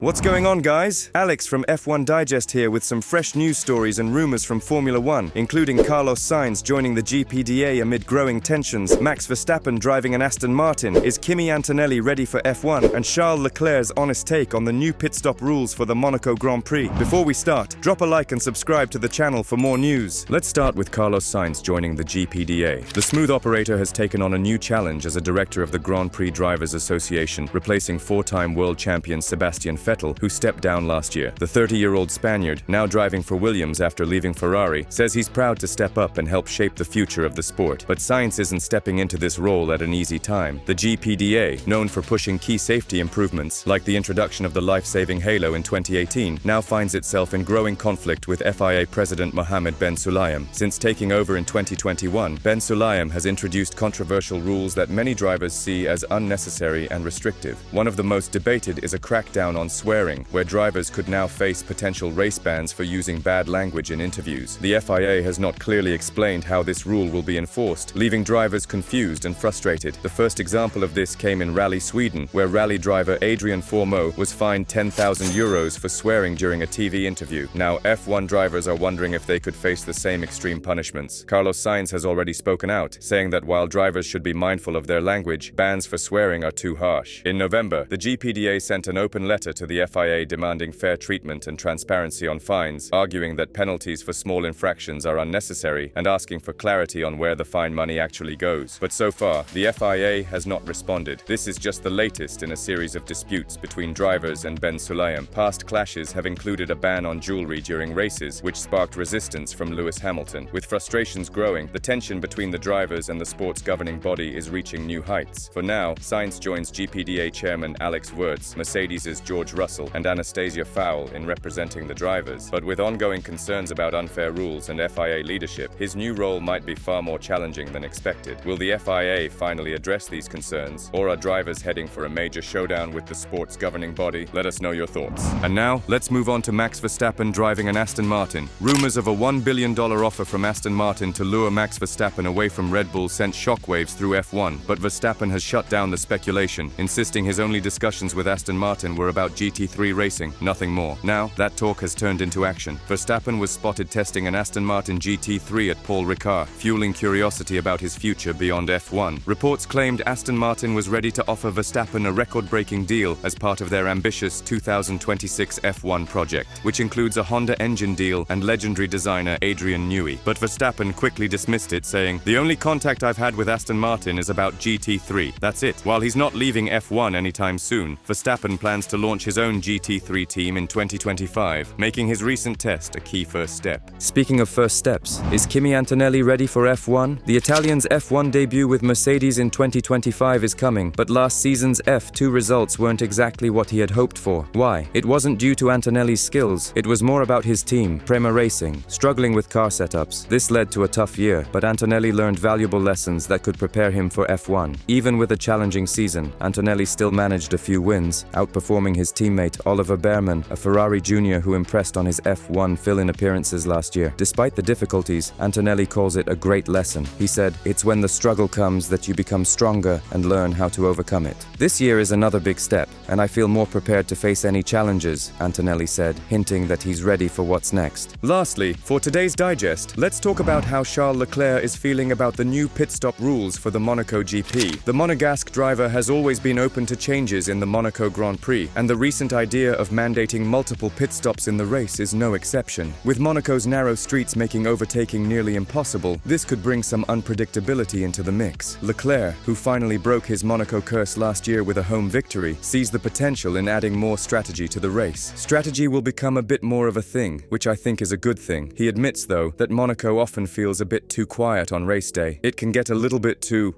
What's going on, guys? Alex from F1 Digest here with some fresh news stories and rumors from Formula One, including Carlos Sainz joining the GPDA amid growing tensions, Max Verstappen driving an Aston Martin, is Kimi Antonelli ready for F1, and Charles Leclerc's honest take on the new pit stop rules for the Monaco Grand Prix. Before we start, drop a like and subscribe to the channel for more news. Let's start with Carlos Sainz joining the GPDA. The smooth operator has taken on a new challenge as a director of the Grand Prix Drivers Association, replacing four-time world champion Sebastian Vettel, who stepped down last year. The 30-year-old Spaniard, now driving for Williams after leaving Ferrari, says he's proud to step up and help shape the future of the sport. But Sainz isn't stepping into this role at an easy time. The GPDA, known for pushing key safety improvements, like the introduction of the life-saving halo in 2018, now finds itself in growing conflict with FIA President Mohammed Ben Sulayem. Since taking over in 2021, Ben Sulayem has introduced controversial rules that many drivers see as unnecessary and restrictive. One of the most debated is a crackdown on swearing, where drivers could now face potential race bans for using bad language in interviews. The FIA has not clearly explained how this rule will be enforced, leaving drivers confused and frustrated. The first example of this came in Rally Sweden, where rally driver Adrian Formeau was fined €10,000 for swearing during a TV interview. Now, F1 drivers are wondering if they could face the same extreme punishments. Carlos Sainz has already spoken out, saying that while drivers should be mindful of their language, bans for swearing are too harsh. In November, the GPDA sent an open letter to the FIA demanding fair treatment and transparency on fines, arguing that penalties for small infractions are unnecessary and asking for clarity on where the fine money actually goes. But so far, the FIA has not responded. This is just the latest in a series of disputes between drivers and Ben Sulayem. Past clashes have included a ban on jewelry during races, which sparked resistance from Lewis Hamilton. With frustrations growing, the tension between the drivers and the sport's governing body is reaching new heights. For now, Sainz joins GPDA chairman Alex Wurz, Mercedes's George Russell, and Anastasia Fowle in representing the drivers. But with ongoing concerns about unfair rules and FIA leadership, his new role might be far more challenging than expected. Will the FIA finally address these concerns, or are drivers heading for a major showdown with the sport's governing body? Let us know your thoughts. And now, let's move on to Max Verstappen driving an Aston Martin. Rumors of a $1 billion offer from Aston Martin to lure Max Verstappen away from Red Bull sent shockwaves through F1, but Verstappen has shut down the speculation, insisting his only discussions with Aston Martin were about GT3 racing, nothing more. Now, that talk has turned into action. Verstappen was spotted testing an Aston Martin GT3 at Paul Ricard, fueling curiosity about his future beyond F1. Reports claimed Aston Martin was ready to offer Verstappen a record-breaking deal as part of their ambitious 2026 F1 project, which includes a Honda engine deal and legendary designer Adrian Newey. But Verstappen quickly dismissed it, saying, "The only contact I've had with Aston Martin is about GT3. That's it." While he's not leaving F1 anytime soon, Verstappen plans to launch his own GT3 team in 2025, making his recent test a key first step. Speaking of first steps, is Kimi Antonelli ready for F1? The Italian's F1 debut with Mercedes in 2025 is coming, but last season's F2 results weren't exactly what he had hoped for. Why? It wasn't due to Antonelli's skills, it was more about his team, Prema Racing, struggling with car setups. This led to a tough year, but Antonelli learned valuable lessons that could prepare him for F1. Even with a challenging season, Antonelli still managed a few wins, outperforming his teammate Oliver Behrman, a Ferrari junior who impressed on his F1 fill-in appearances last year. Despite the difficulties, Antonelli calls it a great lesson. He said, "It's when the struggle comes that you become stronger and learn how to overcome it." This year is another big step, and I feel more prepared to face any challenges, Antonelli said, hinting that he's ready for what's next. Lastly, for today's digest, let's talk about how Charles Leclerc is feeling about the new pit stop rules for the Monaco GP. The Monegasque driver has always been open to changes in the Monaco Grand Prix, and the recent idea of mandating multiple pit stops in the race is no exception. With Monaco's narrow streets making overtaking nearly impossible, this could bring some unpredictability into the mix. Leclerc, who finally broke his Monaco curse last year with a home victory, sees the potential in adding more strategy to the race. Strategy will become a bit more of a thing, which I think is a good thing. He admits, though, that Monaco often feels a bit too quiet on race day. It can get a little bit too,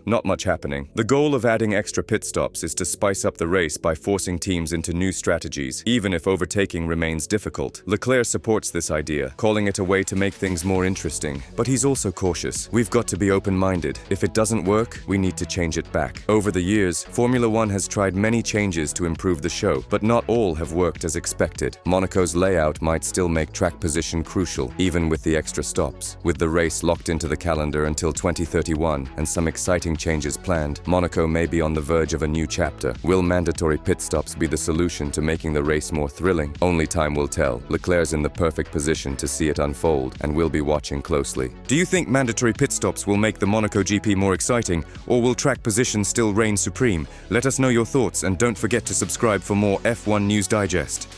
not much happening. The goal of adding extra pit stops is to spice up the race by forcing teams into new strategies, even if overtaking remains difficult. Leclerc supports this idea, calling it a way to make things more interesting. But he's also cautious. We've got to be open-minded. If it doesn't work, we need to change it back. Over the years, Formula One has tried many changes to improve the show, but not all have worked as expected. Monaco's layout might still make track position crucial, even with the extra stops. With the race locked into the calendar until 2031 and some exciting changes planned, Monaco may be on the verge of a new chapter. Will mandatory pit stops be the solution to making the race more thrilling? Only time will tell. Leclerc's in the perfect position to see it unfold, and we'll be watching closely. Do you think mandatory pit stops will make the Monaco GP more exciting, or will track position still reign supreme? Let us know your thoughts, and don't forget to subscribe for more F1 News Digest.